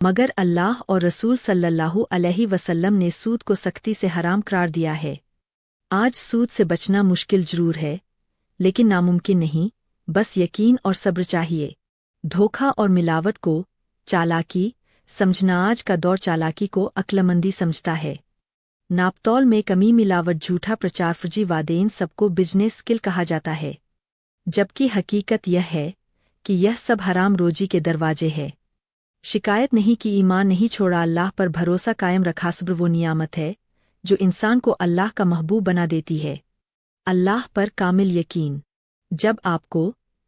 मगर अल्लाह और रसूल सल्लल्लाहु अलैहि वसल्लम ने सूद को सख्ती से हराम करार दिया है। आज सूद से बचना मुश्किल जरूर है, लेकिन नामुमकिन नहीं, बस यकीन और सब्र चाहिए। धोखा और मिलावट को चालाकी समझना। आज का दौर चालाकी को अक्लमंदी समझता है। नापतौल में कमी, मिलावट, झूठा प्रचार, फर्जी वादे, इन सबको बिजनेस स्किल कहा जाता है, जबकि हकीकत यह है कि यह सब हराम रोजी के दरवाजे है। शिकायत नहीं कि ईमान नहीं छोड़ा, अल्लाह पर भरोसा कायम रखा। सब्र वो नियामत है जो इंसान को अल्लाह का महबूब बना देती है। अल्लाह पर कामिल यकीन। जब आपको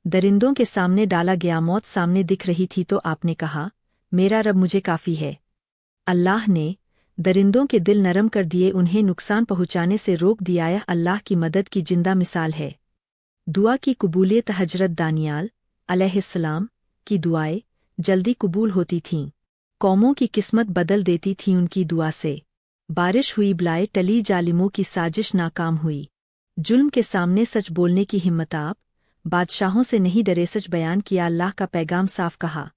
दरिंदों के सामने डाला गया, मौत सामने दिख रही थी, तो आपने कहा, मेरा रब मुझे काफ़ी है। अल्लाह ने दरिंदों के दिल नरम कर दिए, उन्हें नुकसान पहुंचाने से रोक दिया। यह अल्लाह की मदद की जिंदा मिसाल है। दुआ की कबूलियत। हजरत दानियाल अलैहिस्सलाम की दुआएं जल्दी कबूल होती थीं। कौमों की किस्मत बदल देती थी उनकी दुआ से। बारिश हुई, बलाएं टली, जालिमों की साजिश नाकाम हुई। जुल्म के सामने सच बोलने की हिम्मत। आप बादशाहों से नहीं डरे, सच बयान किया, अल्लाह का पैगाम साफ कहा।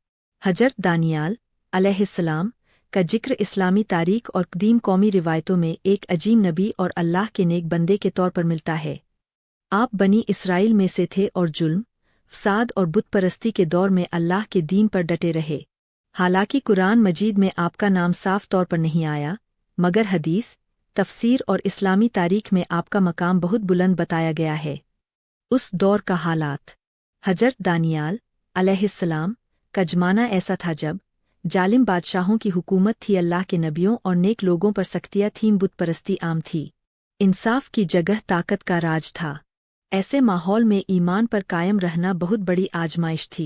हजरत दानियाल अलैहिस्सलाम का जिक्र इस्लामी तारीख और कदीम कौमी रिवायतों में एक अजीम नबी और अल्लाह के नेक बंदे के तौर पर मिलता है। आप बनी इसराइल में से थे और जुल्म, फसाद और बुत परस्ती के दौर में अल्लाह के दीन पर डटे रहे। हालांकि कुरान मजीद में आपका नाम साफ तौर पर नहीं आया, मगर हदीस, तफसीर और इस्लामी तारीख में आपका मकाम बहुत बुलंद बताया गया है। उस दौर का हालात। हजरत दानियाल अलैहिस्सलाम का जमाना ऐसा था जब जालिम बादशाहों की हुकूमत थी। अल्लाह के नबियों और नेक लोगों पर सख्तियाँ थीं, बुत परस्ती आम थी। इंसाफ की जगह ताकत का राज था। ऐसे माहौल में ईमान पर कायम रहना बहुत बड़ी आजमाइश थी।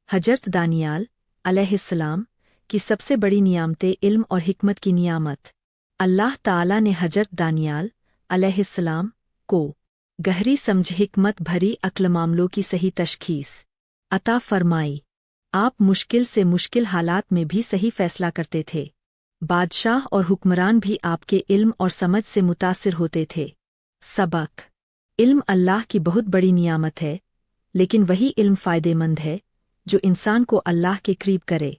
हजरत दानियाल अलैहिस्सलाम की सबसे बड़ी नियामतें इल्म और हिकमत की नियामत। अल्लाह ताला ने हजरत दानियाल अलैहिस्सलाम को गहरी समझ, हिकमत भरी अक्ल, मामलों की सही तशखीस अता फरमाई। आप मुश्किल से मुश्किल हालात में भी सही फैसला करते थे। बादशाह और हुक्मरान भी आपके इल्म और समझ से मुतासिर होते थे। सबक। इल्म अल्लाह की बहुत बड़ी नियामत है, लेकिन वही इल्म फ़ायदेमंद है जो इंसान को अल्लाह के करीब करे।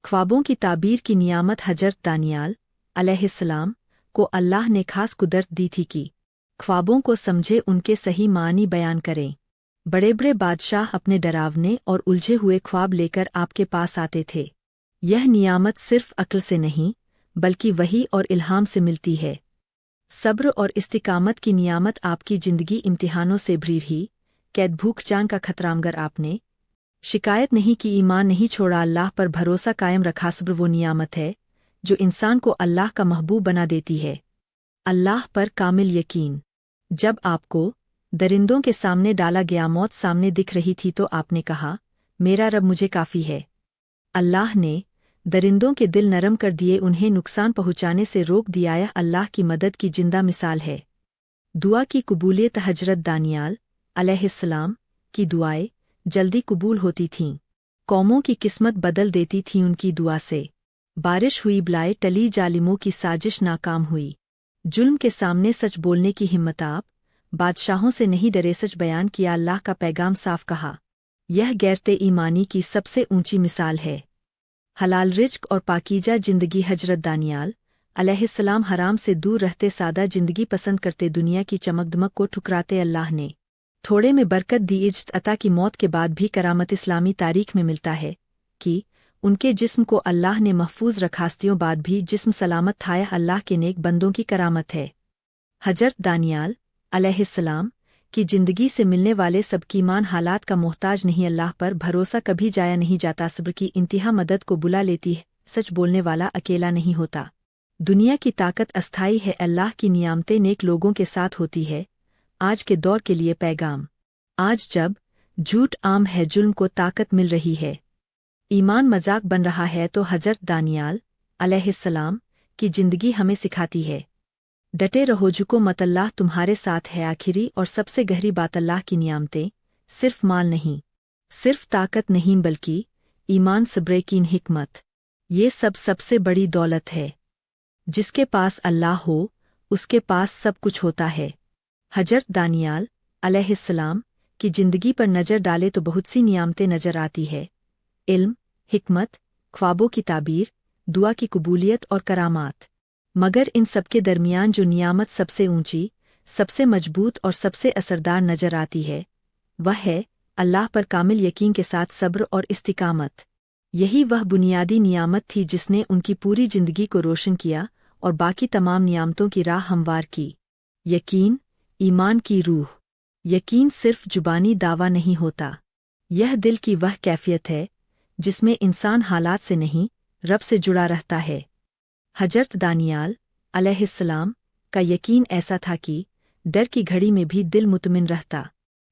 ख्वाबों की ताबीर की नियामत। हजरत दानियाल अलैहिस्सलाम को अल्लाह ने खास कुदरत दी थी कि ख्वाबों को समझे, उनके सही मानी बयान करें। बड़े बड़े बादशाह अपने डरावने और उलझे हुए ख्वाब लेकर आपके पास आते थे। यह नियामत सिर्फ अक्ल से नहीं, बल्कि वही और इल्हाम से मिलती है। सब्र और इस्तिकामत की नियामत। आपकी जिंदगी इम्तिहानों से भरी रही, कैद, भूख, जान का खतरा, मगर आपने शिकायत नहीं की, ईमान नहीं छोड़ा, अल्लाह पर भरोसा कायम रखा। सब्र वो नियामत है जो इंसान को अल्लाह का महबूब बना देती है। अल्लाह पर कामिल यकीन। जब आपको दरिंदों के सामने डाला गया, मौत सामने दिख रही थी, तो आपने कहा, मेरा रब मुझे काफ़ी है। अल्लाह ने दरिंदों के दिल नरम कर दिए, उन्हें नुकसान पहुंचाने से रोक दिया। यह अल्लाह की मदद की जिंदा मिसाल है। दुआ की कबूलियत। हजरत दानियाल अलैहिस्सलाम की दुआएं जल्दी कबूल होती थीं। कौमों की किस्मत बदल देती थी उनकी दुआ से। बारिश हुई, बलाएं टली, जालिमों की साजिश नाकाम हुई। जुल्म के सामने सच बोलने की हिम्मत। आप बादशाहों से नहीं डरे, सच बयान किया, अल्लाह का पैगाम साफ कहा। यह गैरते ईमानी की सबसे ऊंची मिसाल है। हलाल रिज्क और पाकीजा जिंदगी। हजरत दानियाल अलैहिस्सलाम हराम से दूर रहते, सादा जिंदगी पसंद करते, दुनिया की चमक दमक को ठुकराते। अल्लाह ने थोड़े में बरकत दी। इज्जत अता की। मौत के बाद भी करामत। इस्लामी तारीख में मिलता है कि उनके जिस्म को अल्लाह ने महफूज रखा, हस्तियों बाद भी जिस्म सलामत था। यह अल्लाह के नेक बंदों की करामत है। हजरत दानियाल अलैहिस्सलाम की जिंदगी से मिलने वाले सबकी ईमान हालात का मोहताज नहीं। अल्लाह पर भरोसा कभी जाया नहीं जाता। सब्र की इंतहा मदद को बुला लेती है। सच बोलने वाला अकेला नहीं होता। दुनिया की ताकत अस्थाई है, अल्लाह की नियामतें नेक लोगों के साथ होती है। आज के दौर के लिए पैगाम। आज जब झूठ आम है, जुल्म को ताकत मिल रही है, ईमान मजाक बन रहा है, तो हजरत दानियाल अलैहिस्सलाम की जिंदगी हमें सिखाती है, डटे रहो, झुको मत, अल्लाह तुम्हारे साथ है। आखिरी और सबसे गहरी बात, अल्लाह की नियामतें सिर्फ माल नहीं, सिर्फ ताकत नहीं, बल्कि ईमान, सब्र, यकीन, हिकमत, ये सब सबसे बड़ी दौलत है। जिसके पास अल्लाह हो, उसके पास सब कुछ होता है। हजरत दानियाल अलैहिस्सलाम की जिंदगी पर नज़र डाले तो बहुत सी नियामतें नजर आती है। इल्म, हिकमत, ख्वाबों की ताबीर, दुआ की कबूलियत और करामात। मगर इन सब के दरमियान जो नियामत सबसे ऊंची, सबसे मजबूत और सबसे असरदार नजर आती है, वह है अल्लाह पर कामिल यकीन के साथ सब्र और इस्तिकामत। यही वह बुनियादी नियामत थी जिसने उनकी पूरी जिंदगी को रोशन किया और बाकी तमाम नियामतों की राह हमवार की। यकीन, ईमान की रूह। यकीन सिर्फ जुबानी दावा नहीं होता, यह दिल की वह कैफियत है जिसमें इंसान हालात से नहीं, रब से जुड़ा रहता है। हजरत दानियाल अलैहिस्सलाम का यकीन ऐसा था कि डर की घड़ी में भी दिल मुतमिन रहता।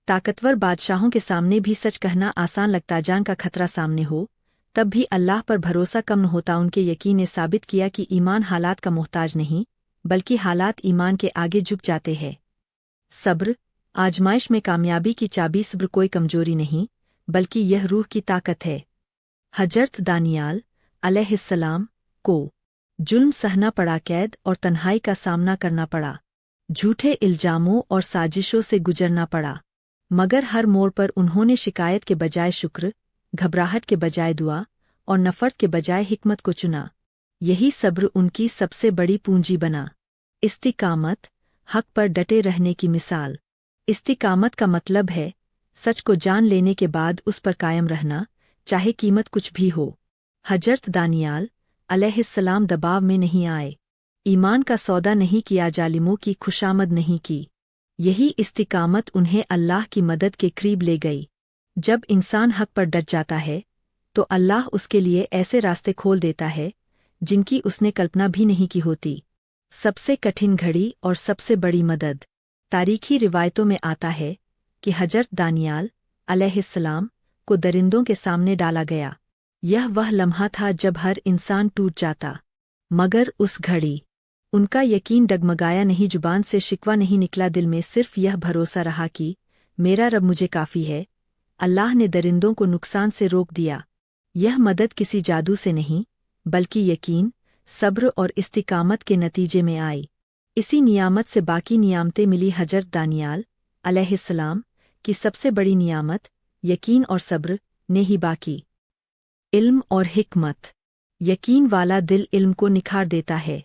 ताकतवर बादशाहों के सामने भी सच कहना आसान लगता, जान का खतरा सामने हो तब भी अल्लाह पर भरोसा कम न होता। उनके यकीन ने साबित किया कि ईमान हालात का मोहताज नहीं, बल्कि हालात ईमान के आगे झुक जाते हैं। सब्र, आजमाइश में कामयाबी की चाबी सब्र कोई कमजोरी नहीं, बल्कि यह रूह की ताकत है। हजरत दानियाल अलैहिस्सलाम को जुल्म सहना पड़ा, कैद और तन्हाई का सामना करना पड़ा, झूठे इल्जामों और साजिशों से गुजरना पड़ा, मगर हर मोड़ पर उन्होंने शिकायत के बजाय शुक्र, घबराहट के बजाय दुआ और नफरत के बजाय हिकमत को चुना। यही सब्र उनकी सबसे बड़ी पूंजी बना। इस्तिकामत, हक पर डटे रहने की मिसाल। इस्तिकामत का मतलब है सच को जान लेने के बाद उस पर कायम रहना, चाहे कीमत कुछ भी हो। हजरत दानियाल अलैहिस्सलाम दबाव में नहीं आए, ईमान का सौदा नहीं किया, जालिमों की खुशामद नहीं की। यही इस्तिकामत उन्हें अल्लाह की मदद के करीब ले गई। जब इंसान हक पर डट जाता है तो अल्लाह उसके लिए ऐसे रास्ते खोल देता है जिनकी उसने कल्पना भी नहीं की होती। सबसे कठिन घड़ी और सबसे बड़ी मदद। तारीखी रिवायतों में आता है कि हजरत दानियाल अलैहिस्सलाम को दरिंदों के सामने डाला गया। यह वह लम्हा था जब हर इंसान टूट जाता, मगर उस घड़ी उनका यकीन डगमगाया नहीं, जुबान से शिकवा नहीं निकला, दिल में सिर्फ यह भरोसा रहा कि मेरा रब मुझे काफ़ी है। अल्लाह ने दरिंदों को नुकसान से रोक दिया। यह मदद किसी जादू से नहीं, बल्कि यकीन, सब्र और इस्तिकामत के नतीजे में आई। इसी नियामत से बाकी नियामतें मिली। हजरत दानियाल अलैहिस्सलाम की सबसे बड़ी नियामत यकीन और सब्र ने ही बाकी। इल्म और हिकमत। यकीन वाला दिल इल्म को निखार देता है।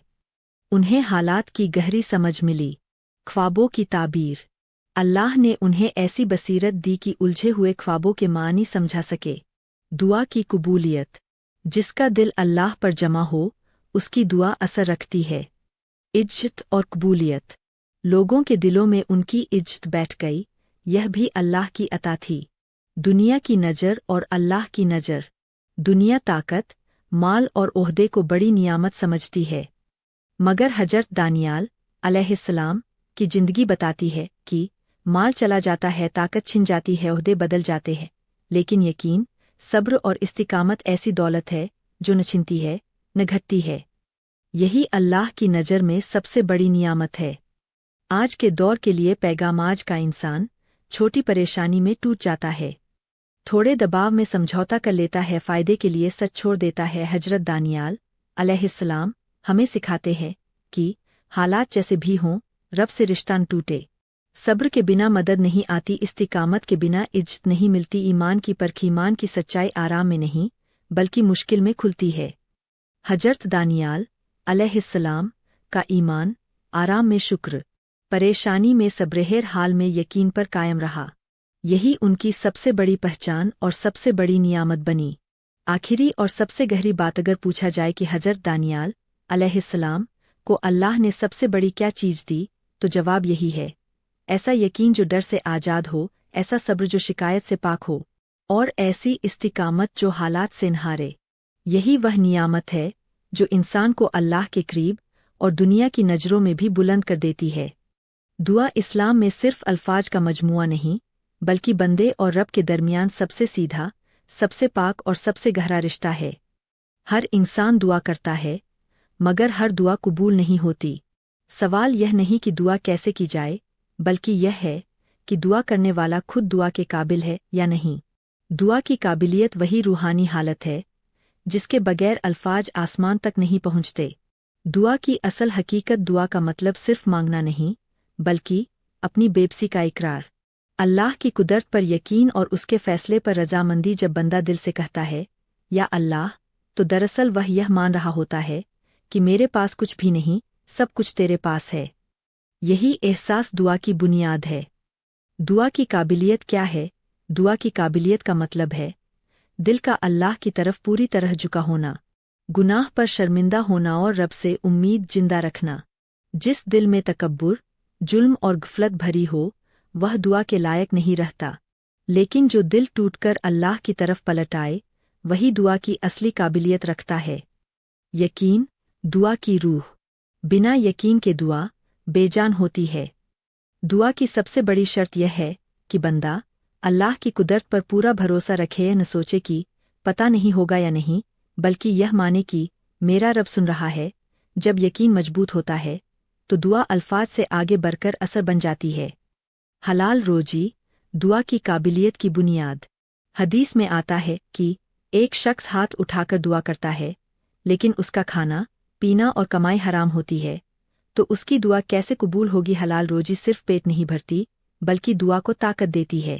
उन्हें हालात की गहरी समझ मिली, ख्वाबों की ताबीर। अल्लाह ने उन्हें ऐसी बसीरत दी कि उलझे हुए ख्वाबों के मानी समझा सके। दुआ की कबूलियत। जिसका दिल अल्लाह पर जमा हो उसकी दुआ असर रखती है। इज्जत और कबूलियत। लोगों के दिलों में उनकी इज्जत बैठ गई, यह भी अल्लाह की अता थी। दुनिया की नज़र और अल्लाह की नज़र। दुनिया ताकत, माल और ओहदे को बड़ी नियामत समझती है, मगर हजरत दानियाल अलैहिस्सलाम की जिंदगी बताती है कि माल चला जाता है, ताकत छिन जाती है, ओहदे बदल जाते हैं, लेकिन यकीन, सब्र और इस्तिकामत ऐसी दौलत है जो न छिनती है न घटती है। यही अल्लाह की नज़र में सबसे बड़ी नियामत है। आज के दौर के लिए पैगाम। आज का इंसान छोटी परेशानी में टूट जाता है, थोड़े दबाव में समझौता कर लेता है, फ़ायदे के लिए सच छोड़ देता है। हजरत दानियाल अलैहिस्सलाम हमें सिखाते हैं कि हालात जैसे भी हों, रब से रिश्ता न टूटे। सब्र के बिना मदद नहीं आती, इस्तिकामत के बिना इज्जत नहीं मिलती। ईमान की परख, ईमान की सच्चाई आराम में नहीं बल्कि मुश्किल में खुलती है। हजरत दानियाल अलैहिस्सलाम का ईमान आराम में शुक्र, परेशानी में सब्र, हर हाल में यकीन पर कायम रहा। यही उनकी सबसे बड़ी पहचान और सबसे बड़ी नियामत बनी। आखिरी और सबसे गहरी बात, अगर पूछा जाए कि हजरत दानियाल अलैहिस्सलाम को अल्लाह ने सबसे बड़ी क्या चीज़ दी, तो जवाब यही है, ऐसा यकीन जो डर से आज़ाद हो, ऐसा सब्र जो शिकायत से पाक हो, और ऐसी इस्तिकामत जो हालात से न हारे। यही वह नियामत है जो इंसान को अल्लाह के करीब और दुनिया की नज़रों में भी बुलंद कर देती है। दुआ इस्लाम में सिर्फ अल्फाज का मजमुआ नहीं, बल्कि बंदे और रब के दरमियान सबसे सीधा, सबसे पाक और सबसे गहरा रिश्ता है। हर इंसान दुआ करता है, मगर हर दुआ कबूल नहीं होती। सवाल यह नहीं कि दुआ कैसे की जाए, बल्कि यह है कि दुआ करने वाला खुद दुआ के काबिल है या नहीं। दुआ की काबिलियत वही रूहानी हालत है जिसके बगैर अल्फाज आसमान तक नहीं पहुँचते। दुआ की असल हकीकत, दुआ का मतलब सिर्फ मांगना नहीं, बल्कि अपनी बेबसी का इकरार, अल्लाह की कुदरत पर यकीन और उसके फ़ैसले पर रज़ामंदी। जब बंदा दिल से कहता है, या अल्लाह تو دراصل وہ یہ مان رہا ہوتا ہے کہ میرے پاس کچھ بھی نہیں، سب کچھ تیرے پاس ہے۔ یہی احساس دعا کی بنیاد ہے۔ دعا کی قابلیت کیا ہے؟ دعا کی قابلیت کا مطلب ہے دل کا اللہ کی طرف پوری طرح جھکا ہونا، گناہ پر شرمندہ ہونا اور رب سے امید زندہ رکھنا۔ جس دل میں تکبر، ظلم اور غفلت بھری ہو وہ دعا کے لائق نہیں رہتا، لیکن جو دل ٹوٹ کر اللہ کی طرف پلٹ آئے وہی دعا کی اصلی قابلیت رکھتا ہے۔ یقین، دعا کی روح۔ بنا یقین کے دعا بے جان ہوتی ہے۔ دعا کی سب سے بڑی شرط یہ ہے کہ بندہ اللہ کی قدرت پر پورا بھروسہ رکھے، یا نہ سوچے کہ پتہ نہیں ہوگا یا نہیں، بلکہ یہ مانے کہ میرا رب سن رہا ہے۔ جب یقین مضبوط ہوتا ہے تو دعا الفاظ سے آگے بڑھ کر اثر بن جاتی ہے۔ حلال روزی، دعا کی قابلیت کی بنیاد۔ حدیث میں آتا ہے کہ ایک شخص ہاتھ اٹھا کر دعا کرتا ہے، لیکن اس کا کھانا، پینا اور کمائی حرام ہوتی ہے، تو اس کی دعا کیسے قبول ہوگی؟ حلال روزی صرف پیٹ نہیں بھرتی بلکہ دعا کو طاقت دیتی ہے۔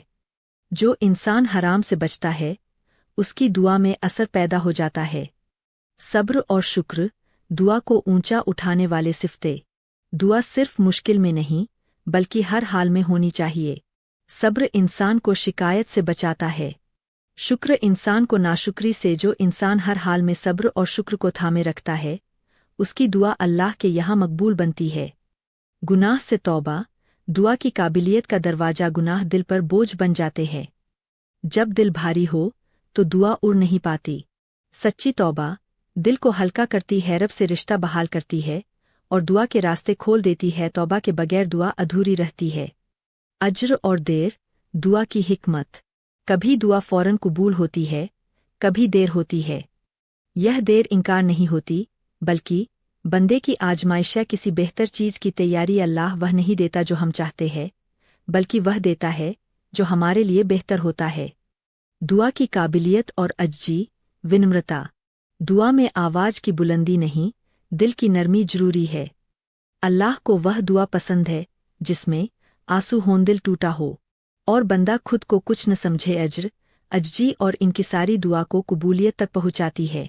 جو انسان حرام سے بچتا ہے اس کی دعا میں اثر پیدا ہو جاتا ہے۔ صبر اور شکر، دعا کو اونچا اٹھانے والے صفتے۔ دعا صرف مشکل میں نہیں بلکہ ہر حال میں ہونی چاہیے۔ صبر انسان کو شکایت سے بچاتا ہے، شکر انسان کو ناشکری سے۔ جو انسان ہر حال میں صبر اور شکر کو تھامے رکھتا ہے اس کی دعا اللہ کے یہاں مقبول بنتی ہے۔ گناہ سے توبہ، دعا کی قابلیت کا دروازہ۔ گناہ دل پر بوجھ بن جاتے ہیں۔ جب دل بھاری ہو تو دعا اڑ نہیں پاتی۔ سچی توبہ دل کو ہلکا کرتی ہے، رب سے رشتہ بحال کرتی ہے اور دعا کے راستے کھول دیتی ہے۔ توبہ کے بغیر دعا ادھوری رہتی ہے۔ اجر اور دیر، دعا کی حکمت۔ کبھی دعا فوراً قبول ہوتی ہے، کبھی دیر ہوتی ہے۔ یہ دیر انکار نہیں ہوتی بلکہ بندے کی آزمائش ہے، کسی بہتر چیز کی تیاری۔ اللہ وہ نہیں دیتا جو ہم چاہتے ہیں بلکہ وہ دیتا ہے جو ہمارے لیے بہتر ہوتا ہے۔ دعا کی قابلیت اور عجزی، ونمرتا۔ دعا میں آواز کی بلندی نہیں، دل کی نرمی ضروری ہے۔ اللہ کو وہ دعا پسند ہے جس میں آنسو ہوں، دل ٹوٹا ہو اور بندہ خود کو کچھ نہ سمجھے۔ اجر، عجزی اور انکساری دعا کو قبولیت تک پہنچاتی ہے۔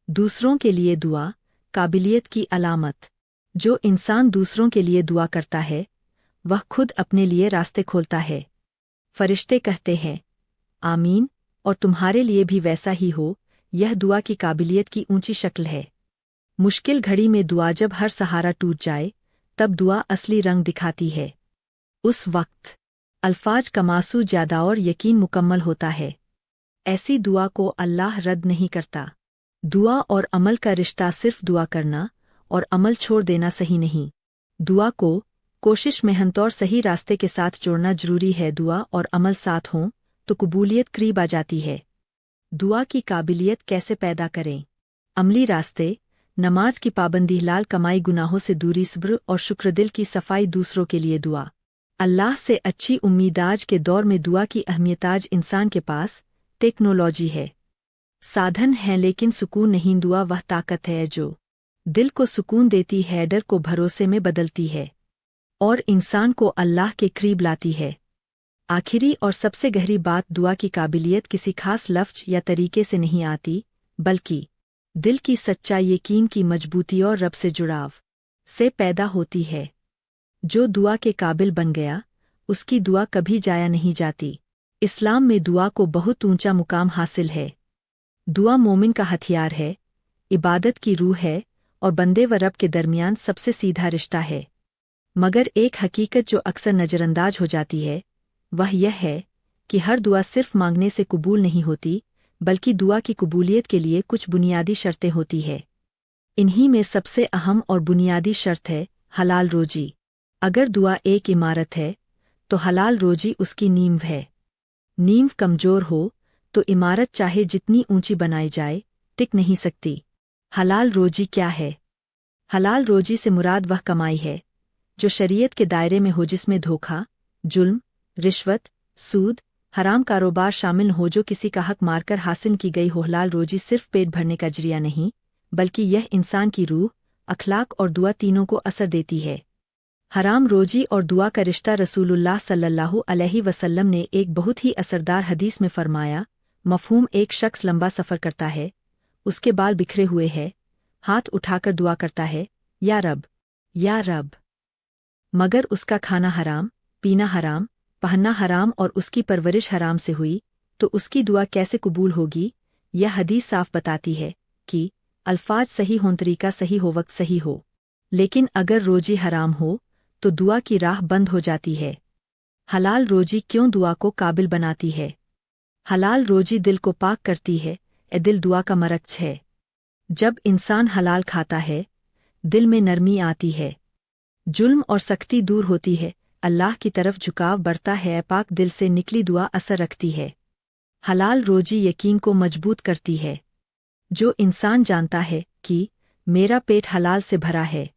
دوسروں کے لیے دعا، قابلیت کی علامت۔ جو انسان دوسروں کے لیے دعا کرتا ہے وہ خود اپنے لیے راستے کھولتا ہے۔ فرشتے کہتے ہیں آمین، اور تمہارے لیے بھی ویسا ہی ہو۔ یہ دعا کی قابلیت کی اونچی شکل ہے۔ مشکل گھڑی میں دعا، جب ہر سہارا ٹوٹ جائے تب دعا اصلی رنگ دکھاتی ہے۔ اس وقت الفاظ کا ماسو زیادہ اور یقین مکمل ہوتا ہے۔ ایسی دعا کو اللہ رد نہیں کرتا۔ دعا اور عمل کا رشتہ صرف دعا کرنا اور عمل چھوڑ دینا صحیح نہیں۔ دعا کو کوشش، محنت اور صحیح راستے کے ساتھ جوڑنا ضروری ہے۔ دعا اور عمل ساتھ ہوں تو قبولیت قریب آ جاتی ہے۔ دعا کی قابلیت کیسے پیدا کریں؟ عملی راستے، نماز کی پابندی، حلال کمائی، گناہوں سے دوری، صبر اور شکر، دل کی صفائی، دوسروں کے لیے دعا۔ اللہ سے اچھی امید۔ آج کے دور میں دعا کی اہمیت۔ آج انسان کے پاس ٹیکنالوجی ہے، سادھن ہیں، لیکن سکون نہیں۔ دعا وہ طاقت ہے جو دل کو سکون دیتی ہے، ڈر کو بھروسے میں بدلتی ہے اور انسان کو اللہ کے قریب لاتی ہے۔ آخری اور سب سے گہری بات، دعا کی قابلیت کسی خاص لفظ یا طریقے سے نہیں آتی بلکہ دل کی سچا یقین کی مضبوطی اور رب سے جڑاو سے پیدا ہوتی ہے۔ جو دعا کے قابل بن گیا اس کی دعا کبھی جایا نہیں جاتی۔ اسلام میں دعا کو بہت اونچا مقام حاصل ہے۔ دعا مومن کا ہتھیار ہے، عبادت کی روح ہے اور بندے و رب کے درمیان سب سے سیدھا رشتہ ہے۔ مگر ایک حقیقت جو اکثر نظر انداز ہو جاتی ہے وہ یہ ہے کہ ہر دعا صرف مانگنے سے قبول نہیں ہوتی بلکہ دعا کی قبولیت کے لیے کچھ بنیادی شرطیں ہوتی ہے۔ انہی میں سب سے اہم اور بنیادی شرط ہے حلال روزی۔ اگر دعا ایک عمارت ہے تو حلال روزی اس کی نیمو ہے۔ نیمو کمزور ہو تو عمارت چاہے جتنی اونچی بنائی جائے ٹک نہیں سکتی۔ حلال روزی کیا ہے؟ حلال روزی سے مراد وہ کمائی ہے جو شریعت کے دائرے میں ہو، جس میں دھوکہ، ظلم، رشوت، سود، حرام کاروبار شامل ہو، جو کسی کا حق مار کر حاصل کی گئی ہو۔ حلال روزی صرف پیٹ بھرنے کا ذریعہ نہیں بلکہ یہ انسان کی روح، اخلاق اور دعا تینوں کو اثر دیتی ہے۔ حرام روزی اور دعا کا رشتہ۔ رسول اللہ صلی اللہ علیہ وسلم نے ایک بہت ہی اثردار حدیث میں فرمایا، مفہوم ایک شخص لمبا سفر کرتا ہے، उसके बाल बिखरे हुए हैं, हाथ उठाकर दुआ करता है, या रब, या रब। मगर उसका खाना हराम, पीना हराम, पहनना हराम और उसकी परवरिश हराम से हुई, तो उसकी दुआ कैसे कबूल होगी? यह हदीस साफ बताती है कि अल्फाज सही हों, तरीका सही हो, वक्त सही हो, लेकिन अगर रोजी हराम हो तो दुआ की राह बंद हो जाती है। हलाल रोजी क्यों दुआ को काबिल बनाती है? हलाल रोजी दिल को पाक करती है, दिल दुआ का मरकज है। जब इंसान हलाल खाता है, दिल में नरमी आती है, जुल्म और सख्ती दूर होती है, अल्लाह की तरफ झुकाव बढ़ता है, पाक दिल से निकली दुआ असर रखती है। हलाल रोजी यकीन को मजबूत करती है। जो इंसान जानता है कि मेरा पेट हलाल से भरा है,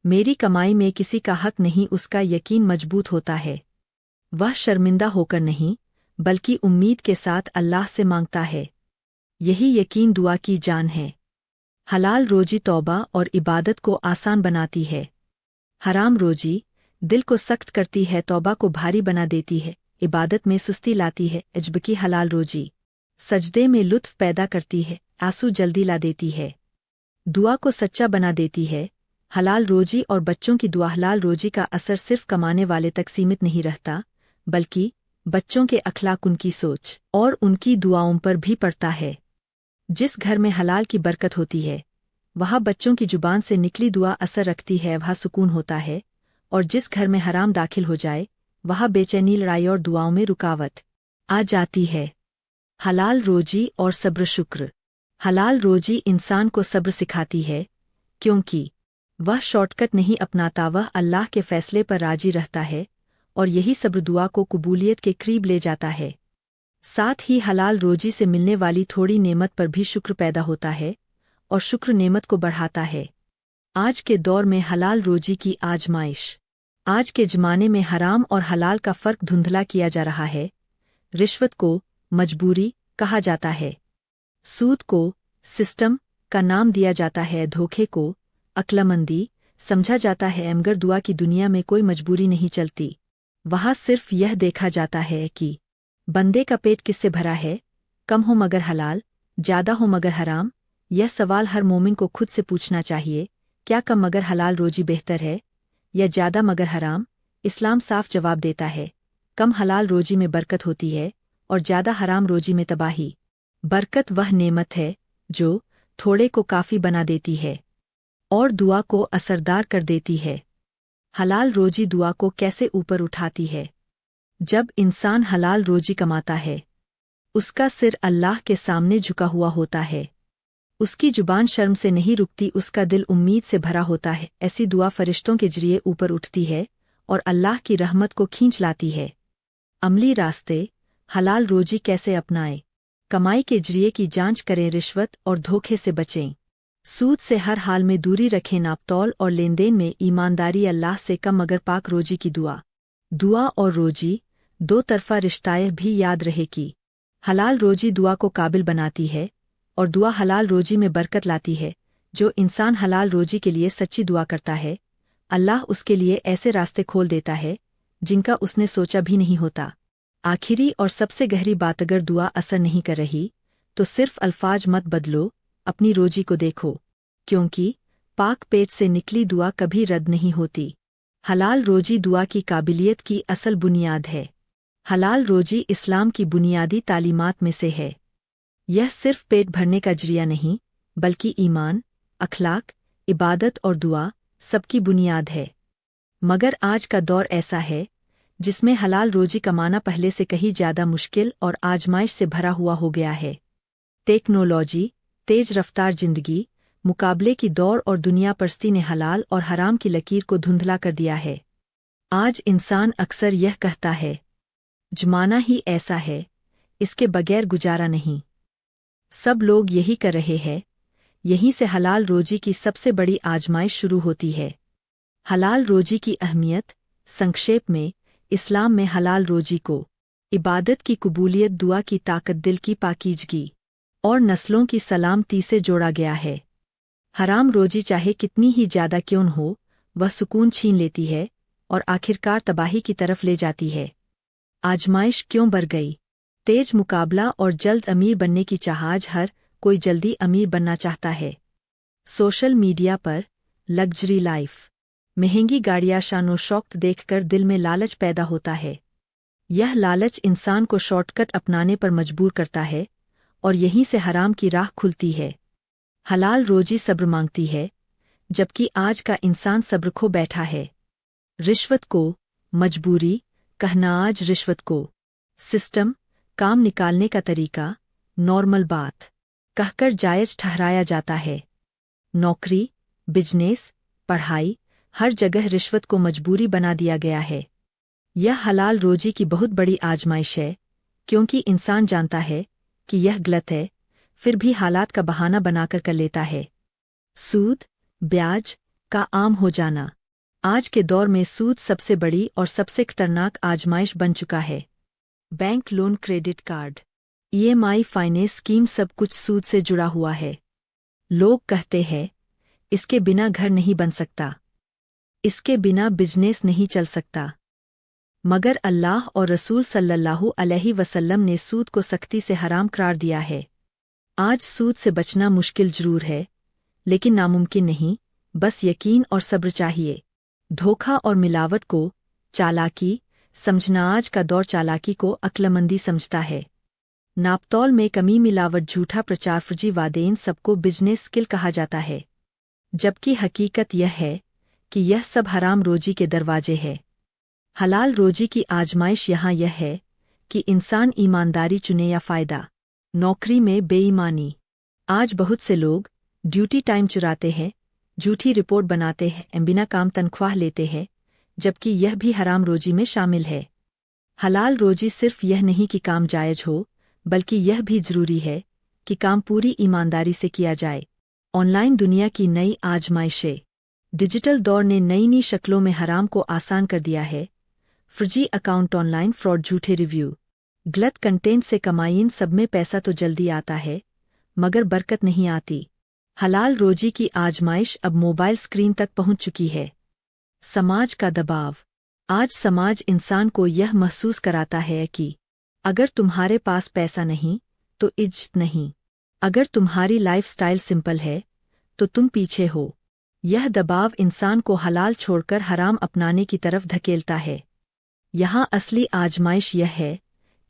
मेरी कमाई में किसी का हक नहीं, उसका यकीन मजबूत होता है। वह शर्मिंदा होकर नहीं, बल्कि उम्मीद के साथ अल्लाह से मांगता है। यही यकीन दुआ की जान है। हलाल रोजी तौबा और इबादत को आसान बनाती है। हराम रोजी दिल को सख्त करती है, तौबा को भारी बना देती है, इबादत में सुस्ती लाती है। जबकि हलाल रोजी सजदे में लुत्फ पैदा करती है, आंसू जल्दी ला देती है, दुआ को सच्चा बना देती है। हलाल रोजी और बच्चों की दुआ। हलाल रोजी का असर सिर्फ कमाने वाले तक सीमित नहीं रहता, बल्कि बच्चों के अखलाक, उनकी सोच और उनकी दुआओं पर भी पड़ता है। जिस घर में हलाल की बरकत होती है, वहाँ बच्चों की जुबान से निकली दुआ असर रखती है, वहाँ सुकून होता है। और जिस घर में हराम दाखिल हो जाए, वहाँ बेचैनी, लड़ाई और दुआओं में रुकावट आ जाती है। हलाल रोजी और सब्र शुक्र। हलाल रोजी इंसान को सब्र सिखाती है, क्योंकि वह शॉर्टकट नहीं अपनाता, वह अल्लाह के फैसले पर राजी रहता है, और यही सब्र दुआ को कबूलियत के करीब ले जाता है। साथ ही हलाल रोजी से मिलने वाली थोड़ी नेमत पर भी शुक्र पैदा होता है, और शुक्र नेमत को बढ़ाता है। आज के दौर में हलाल रोजी की आजमाइश। आज के ज़माने में हराम और हलाल का फ़र्क धुंधला किया जा रहा है। रिश्वत को मजबूरी कहा जाता है, सूद को सिस्टम का नाम दिया जाता है, धोखे को अक्लमंदी समझा जाता है। मगर दुआ की दुनिया में कोई मजबूरी नहीं चलती। वहाँ सिर्फ यह देखा जाता है कि बंदे का पेट किससे भरा है, कम हो मगर हलाल, ज़्यादा हो मगर हराम। यह सवाल हर मोमिन को खुद से पूछना चाहिए, क्या कम मगर हलाल रोजी बेहतर है, या ज़्यादा मगर हराम? इस्लाम साफ जवाब देता है, कम हलाल रोजी में बरकत होती है और ज़्यादा हराम रोजी में तबाही। बरकत वह नेमत है जो थोड़े को काफ़ी बना देती है और दुआ को असरदार कर देती है। हलाल रोजी दुआ को कैसे ऊपर उठाती है? जब इंसान हलाल रोजी कमाता है, उसका सिर अल्लाह के सामने झुका हुआ होता है, उसकी जुबान शर्म से नहीं रुकती, उसका दिल उम्मीद से भरा होता है। ऐसी दुआ फरिश्तों के जरिए ऊपर उठती है और अल्लाह की रहमत को खींच लाती है। अमली रास्ते। हलाल रोजी कैसे अपनाएं? कमाई के जरिए की जांच करें, रिश्वत और धोखे से बचें, सूद से हर हाल में दूरी रखें, नापतौल और लेनदेन में ईमानदारी, अल्लाह से कम मगर पाक रोजी की दुआ। दुआ और रोजी दो तरफा रिश्ताएं भी याद रहे कि हलाल रोजी दुआ को काबिल बनाती है और दुआ हलाल रोजी में बरकत लाती है। जो इंसान हलाल रोजी के लिए सच्ची दुआ करता है, अल्लाह उसके लिए ऐसे रास्ते खोल देता है जिनका उसने सोचा भी नहीं होता। आखिरी और सबसे गहरी बात, अगर दुआ असर नहीं कर रही तो सिर्फ अल्फाज मत बदलो, अपनी रोजी को देखो, क्योंकि पाक पेट से निकली दुआ कभी रद्द नहीं होती। हलाल रोजी दुआ की काबिलियत की असल बुनियाद है। हलाल रोजी इस्लाम की बुनियादी तालीमात में से है। यह सिर्फ पेट भरने का जरिया नहीं, बल्कि ईमान, अखलाक, इबादत और दुआ सबकी बुनियाद है। मगर आज का दौर ऐसा है जिसमें हलाल रोजी कमाना पहले से कहीं ज़्यादा मुश्किल और आजमाइश से भरा हुआ हो गया है। टेक्नोलॉजी, तेज रफ्तार जिंदगी, मुकाबले की दौड़ और दुनिया परस्ती ने हलाल और हराम की लकीर को धुंधला कर दिया है। आज इंसान अक्सर यह कहता है, जमाना ही ऐसा है, इसके बगैर गुजारा नहीं। सब लोग यही कर रहे हैं। यहीं से हलाल रोजी की सबसे बड़ी आजमाइश शुरू होती है। हलाल रोजी की अहमियत। संक्षेप में, इस्लाम में हलाल रोजी को इबादत की कबूलियत, दुआ की ताकत, दिल की पाकीजगी और नस्लों की सलामती से जोड़ा गया है। हराम रोजी चाहे कितनी ही ज़्यादा क्यों न हो, वह सुकून छीन लेती है और आखिरकार तबाही की तरफ ले जाती है। आजमाइश क्यों बढ़ गई? तेज मुकाबला और जल्द अमीर बनने की चाहत हर कोई जल्दी अमीर बनना चाहता है। सोशल मीडिया पर लग्जरी लाइफ, महंगी गाड़ियां, शानो शौकत देखकर दिल में लालच पैदा होता है। यह लालच इंसान को शॉर्टकट अपनाने पर मजबूर करता है और यहीं से हराम की राह खुलती है। हलाल रोजी सब्र मांगती है, जबकि आज का इंसान सब्र खो बैठा है। रिश्वत को मजबूरी कहना, आज रिश्वत को सिस्टम, काम निकालने का तरीका, नॉर्मल बात कहकर जायज ठहराया जाता है। नौकरी, बिजनेस, पढ़ाई, हर जगह रिश्वत को मजबूरी बना दिया गया है। यह हलाल रोजी की बहुत बड़ी आजमाइश है, क्योंकि इंसान जानता है कि यह गलत है, फिर भी हालात का बहाना बनाकर कर लेता है। सूद, ब्याज का आम हो जाना, आज के दौर में सूद सबसे बड़ी और सबसे खतरनाक आजमाइश बन चुका है। Bank loan, credit card, EMI, finance scheme, सब कुछ सूद से जुड़ा हुआ है। लोग कहते हैं इसके बिना घर नहीं बन सकता, इसके बिना बिजनेस नहीं चल सकता, मगर अल्लाह और रसूल सल्लल्लाहु अलैहि वसल्लम ने सूद को सख्ती से हराम करार दिया है। आज सूद से बचना मुश्किल जरूर है, लेकिन नामुमकिन नहीं, बस यकीन और सब्र चाहिए। धोखा और मिलावट को चालाकी समझना, आज का दौर चालाकी को अक्लमंदी समझता है। नापतौल में कमी, मिलावट, झूठा प्रचार, फर्जी वादे, इन सबको बिजनेस स्किल कहा जाता है, जबकि हकीकत यह है कि यह सब हराम रोजी के दरवाजे है। हलाल रोजी की आजमाइश यहाँ यह है कि इंसान ईमानदारी चुने या फ़ायदा। नौकरी में बेईमानी, आज बहुत से लोग ड्यूटी टाइम चुराते हैं, झूठी रिपोर्ट बनाते हैं, बिना काम तनख्वाह लेते हैं, जबकि यह भी हराम रोजी में शामिल है। हलाल रोजी सिर्फ यह नहीं कि काम जायज हो, बल्कि यह भी जरूरी है कि काम पूरी ईमानदारी से किया जाए। ऑनलाइन दुनिया की नई आजमाइशें, डिजिटल दौर ने नई नई शक्लों में हराम को आसान कर दिया है। फर्जी अकाउंट, ऑनलाइन फ्रॉड, झूठे रिव्यू, गलत कंटेंट से कमाई, इन सब में पैसा तो जल्दी आता है, मगर बरकत नहीं आती। हलाल रोजी की आजमाइश अब मोबाइल स्क्रीन तक पहुंच चुकी है। समाज का दबाव, आज समाज इंसान को यह महसूस कराता है कि अगर तुम्हारे पास पैसा नहीं तो इज्जत नहीं, अगर तुम्हारी लाइफस्टाइल सिंपल है तो तुम पीछे हो। यह दबाव इंसान को हलाल छोड़कर हराम अपनाने की तरफ धकेलता है। यहाँ असली आजमाइश यह है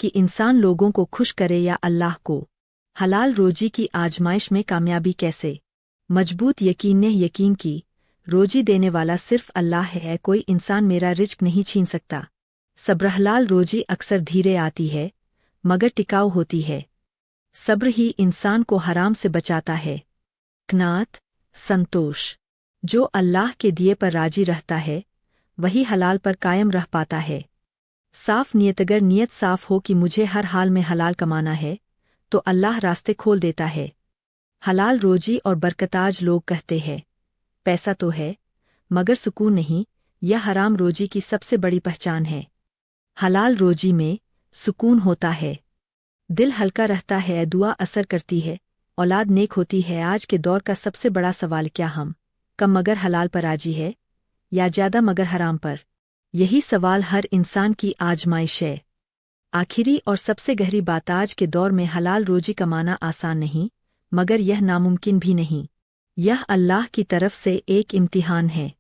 कि इंसान लोगों को खुश करे या अल्लाह को। हलाल रोजी की आजमाइश में कामयाबी कैसे? मजबूत यकीन ने यकीन की रोजी देने वाला सिर्फ अल्लाह है, कोई इंसान मेरा रिज्क नहीं छीन सकता। सब्र, हलाल रोजी अक्सर धीरे आती है मगर टिकाऊ होती है। सब्र ही इंसान को हराम से बचाता है। कनात, संतोष, जो अल्लाह के दिए पर राजी रहता है वही हलाल पर कायम रह पाता है। साफ नीयत, अगर नीयत साफ हो कि मुझे हर हाल में हलाल कमाना है तो अल्लाह रास्ते खोल देता है। हलाल रोजी और बरकत, आज लोग कहते हैं पैसा तो है मगर सुकून नहीं, यह हराम रोजी की सबसे बड़ी पहचान है। हलाल रोजी में सुकून होता है, दिल हल्का रहता है, दुआ असर करती है, औलाद नेक होती है। आज के दौर का सबसे बड़ा सवाल, क्या हम कम मगर हलाल पर राजी है या ज़्यादा मगर हराम पर? यही सवाल हर इंसान की आजमाइश है। आखिरी और सबसे गहरी बात, आज के दौर में हलाल रोजी कमाना आसान नहीं, मगर यह नामुमकिन भी नहीं। यह अल्लाह की तरफ से एक इम्तिहान है।